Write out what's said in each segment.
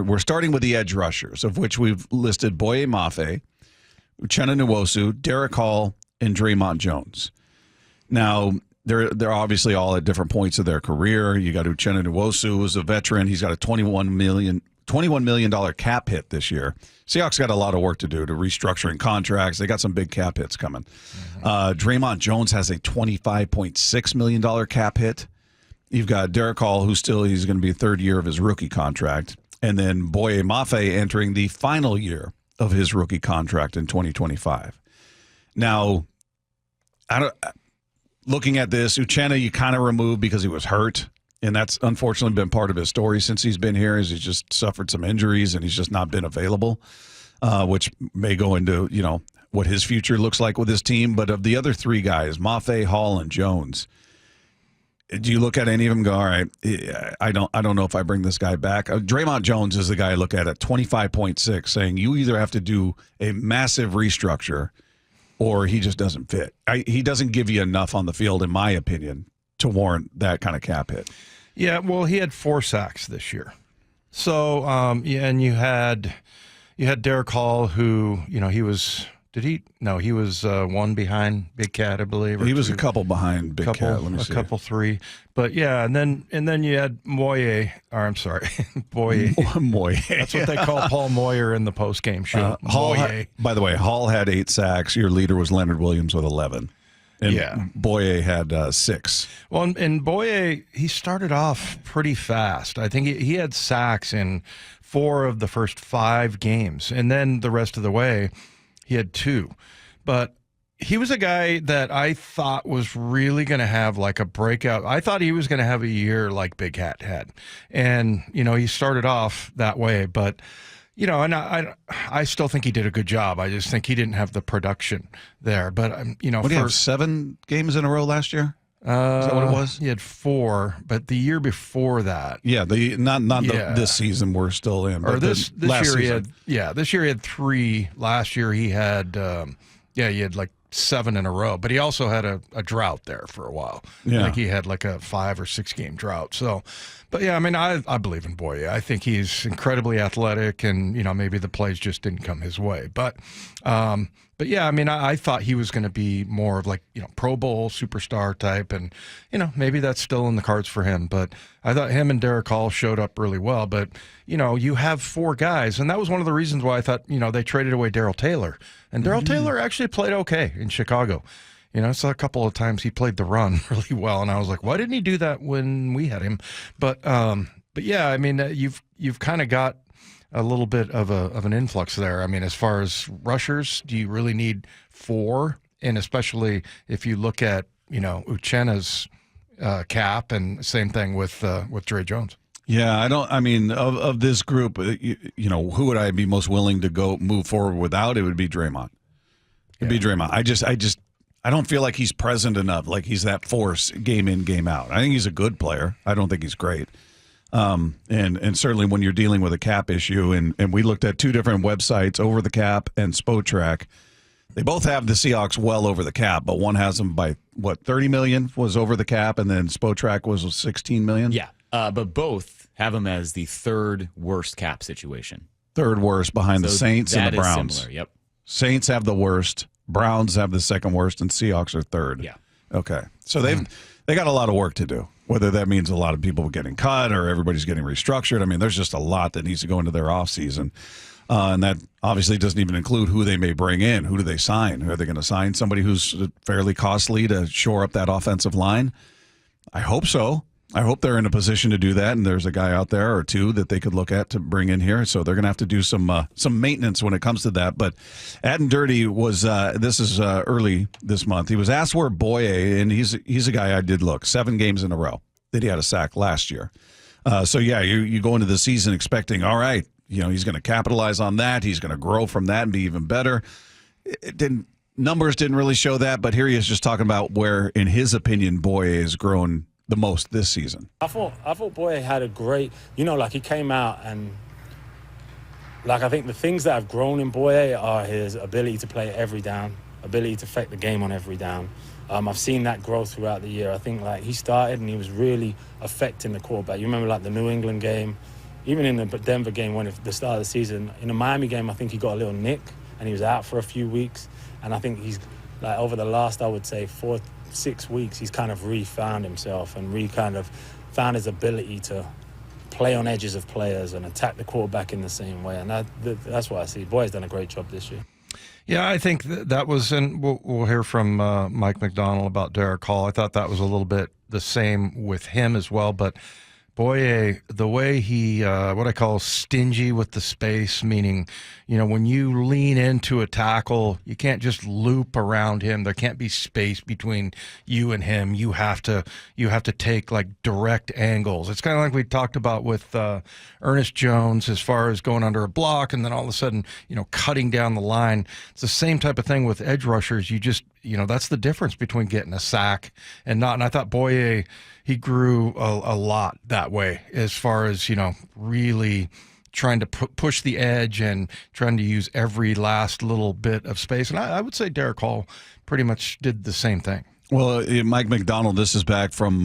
we're starting with the edge rushers, of which we've listed Boye Mafe, Uchenna Nwosu, Derek Hall, and Draymond Jones. Now, they're obviously all at different points of their career. You got Uchenna Nwosu, who's a veteran. He's got a $21 million cap hit this year. Seahawks got a lot of work to do to restructuring contracts. They got some big cap hits coming. Draymond Jones has a $25.6 million cap hit. You've got Derek Hall, he's going to be third year of his rookie contract. And then Boye Mafe entering the final year of his rookie contract in 2025. Now, looking at this, Uchenna you kind of removed because he was hurt. And that's unfortunately been part of his story since he's been here. Is he's just suffered some injuries and he's just not been available, which may go into, what his future looks like with his team. But of the other three guys, Mafe, Hall, and Jones, do you look at any of them and go, all right, I don't know if I bring this guy back? Draymond Jones is the guy I look at 25.6, saying you either have to do a massive restructure or he just doesn't fit. He doesn't give you enough on the field, in my opinion, to warrant that kind of cap hit. Yeah, well, he had 4 sacks this year. So, and you had Derek Hall, who, he was... he was one behind Big Cat, I believe. He was a couple behind Big Cat. Let me see. A couple, 3. But yeah, and then you had Boye. Boye. That's what they call Paul Moyer in the postgame show. Hall, by the way, Hall had 8 sacks. Your leader was Leonard Williams with 11. And Boye had 6. Well, and Boye, he started off pretty fast. I think he had sacks in 4 of the first 5 games, and then the rest of the way, he had 2. But he was a guy that I thought was really going to have like a breakout. I thought he was going to have a year like Big Hat had. And, he started off that way. But, and I still think he did a good job. I just think he didn't have the production there. But, what do you have, 7 games in a row last year? Is that what it was? He had 4, but the year before that. Yeah, this season we're still in. Or this year season. This year he had 3. Last year he had, he had like 7 in a row. But he also had a drought there for a while. Yeah. Like he had like a 5 or 6 game drought. So, but yeah, I mean, I believe in Boye. I think he's incredibly athletic, and maybe the plays just didn't come his way. But yeah, I mean, I thought he was going to be more of like, Pro Bowl superstar type. And, maybe that's still in the cards for him. But I thought him and Derek Hall showed up really well. But, you have 4 guys. And that was one of the reasons why I thought, they traded away Darrell Taylor. And Darrell Taylor actually played okay in Chicago. I saw a couple of times he played the run really well. And I was like, why didn't he do that when we had him? But yeah, I mean, you've kind of got a little bit of an influx there. I mean, as far as rushers, do you really need 4? And especially if you look at, Uchenna's cap, and same thing with Dre Jones. Yeah, of this group, who would I be most willing to move forward without? It would be Draymond. It'd be Draymond. I don't feel like he's present enough. Like he's that force game in, game out. I think he's a good player. I don't think he's great. And certainly when you're dealing with a cap issue, and we looked at 2 different websites, Over the Cap and Spotrac. They both have the Seahawks well over the cap, but one has them by, 30 million was over the cap, and then Spotrac was 16 million? Yeah, but both have them as the 3rd worst cap situation. 3rd worst behind the Saints and the Browns. Similar, yep. Saints have the worst, Browns have the 2nd worst, and Seahawks are 3rd. Yeah. Okay. So they got a lot of work to do, whether that means a lot of people getting cut or everybody's getting restructured. I mean, there's just a lot that needs to go into their offseason. And that obviously doesn't even include who they may bring in. Who do they sign? Are they going to sign somebody who's fairly costly to shore up that offensive line? I hope so. I hope they're in a position to do that, and there's a guy out there or 2 that they could look at to bring in here. So they're going to have to do some maintenance when it comes to that. But Aden Dirty was this is early this month. He was asked where Boye, and he's a guy I did look 7 games in a row that he had a sack last year. So yeah, you go into the season expecting, all right, he's going to capitalize on that. He's going to grow from that and be even better. Numbers didn't really show that, but here he is just talking about where, in his opinion, Boye has grown the most this season. I thought Boye had a great, he came out and, I think the things that have grown in Boye are his ability to play every down, ability to affect the game on every down. I've seen that grow throughout the year. I think he started and he was really affecting the quarterback. You remember the New England game, even in the Denver game, when at the start of the season, in the Miami game, I think he got a little nick and he was out for a few weeks. And I think he's, like, over the last, I would say, 4-6 weeks, he's kind of re-found himself and kind of found his ability to play on edges of players and attack the quarterback in the same way. And that's what I see. Boye's done a great job this year. Yeah, I think that was, and we'll hear from Mike McDonald about Derek Hall. I thought that was a little bit the same with him as well, but Boye, the way he, what I call stingy with the space, meaning, when you lean into a tackle, you can't just loop around him. There can't be space between you and him. You have to take like direct angles. It's kind of like we talked about with Ernest Jones as far as going under a block and then all of a sudden, cutting down the line. It's the same type of thing with edge rushers. You just, that's the difference between getting a sack and not. And I thought Boye, he grew a lot that way as far as, really trying to push the edge and trying to use every last little bit of space. And I would say Derek Hall pretty much did the same thing. Well, Mike McDonald, this is back from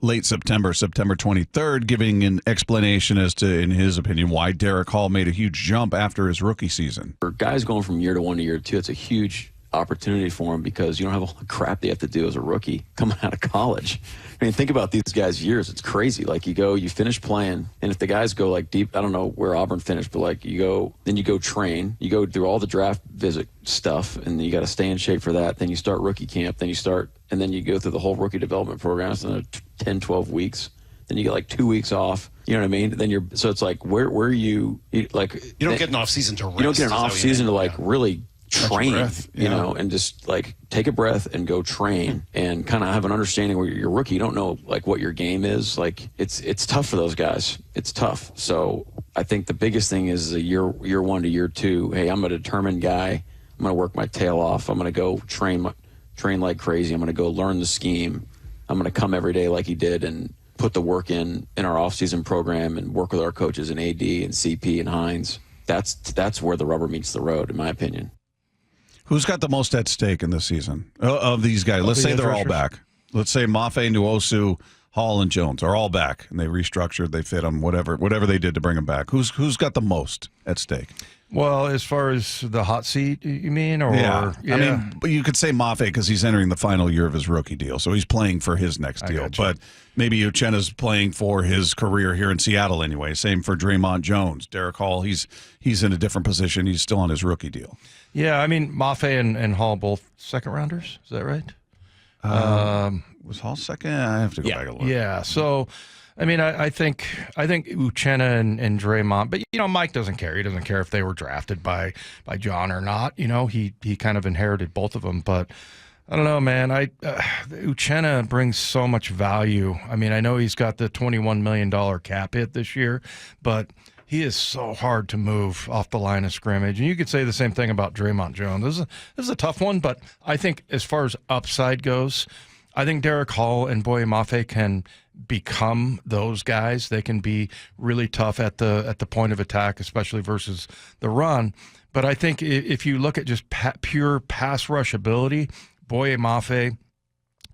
late September 23rd, giving an explanation as to, in his opinion, why Derek Hall made a huge jump after his rookie season. For guys going from year to one to year two, it's a huge opportunity for them because you don't have all the crap they have to do as a rookie coming out of college. I mean, think about these guys' years. It's crazy. Like, you finish playing, and if the guys go like deep, I don't know where Auburn finished, but like you go train, you go through all the draft visit stuff, and you got to stay in shape for that. Then you start rookie camp, and then you go through the whole rookie development program. It's another 10, 12 weeks. Then you get like 2 weeks off. You know what I mean? Then so it's like, where are you like? You don't get an off season to rest. You don't get an off season to like really train, and just like take a breath and go train and kind of have an understanding where you're a rookie. You don't know like what your game is. Like it's tough for those guys. It's tough. So I think the biggest thing is a year one to year two. Hey, I'm a determined guy. I'm going to work my tail off. I'm going to go train like crazy. I'm going to go learn the scheme. I'm going to come every day like he did and put the work in our off-season program and work with our coaches and AD and CP and Hines. That's where the rubber meets the road, in my opinion. Who's got the most at stake in this season of these guys? Let's say they're all back. Let's say Mafe, Nwosu, Hall, and Jones are all back, and they restructured, they fit them, whatever they did to bring them back. Who's got the most at stake? Well, as far as the hot seat, you mean? Or, yeah. I mean, you could say Mafe because he's entering the final year of his rookie deal, so he's playing for his next deal. But maybe Uchenna's playing for his career here in Seattle anyway. Same for Draymond Jones. Derek Hall, he's in a different position. He's still on his rookie deal. Yeah, I mean, Mafe and Hall both second-rounders. Is that right? Was Hall second? I have to go back and look. Yeah, so... I mean, I think Uchenna and Draymond, but Mike doesn't care. He doesn't care if they were drafted by John or not. He kind of inherited both of them. But I don't know, man. Uchenna brings so much value. I mean, I know he's got the $21 million cap hit this year, but he is so hard to move off the line of scrimmage. And you could say the same thing about Draymond Jones. This is a tough one, but I think as far as upside goes, I think Derek Hall and Boye Mafe can become those guys. They can be really tough at the point of attack, especially versus the run. But I think if you look at just pure pass rush ability, Boye Mafe,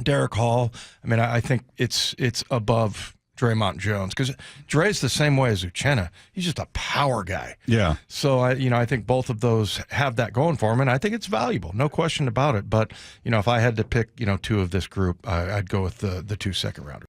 Derek Hall, I mean, I think it's above Draymond Jones because Dre's the same way as Uchenna. He's just a power guy. Yeah. So I think both of those have that going for him, and I think it's valuable, no question about it. But if I had to pick two of this group, I'd go with the two second rounders.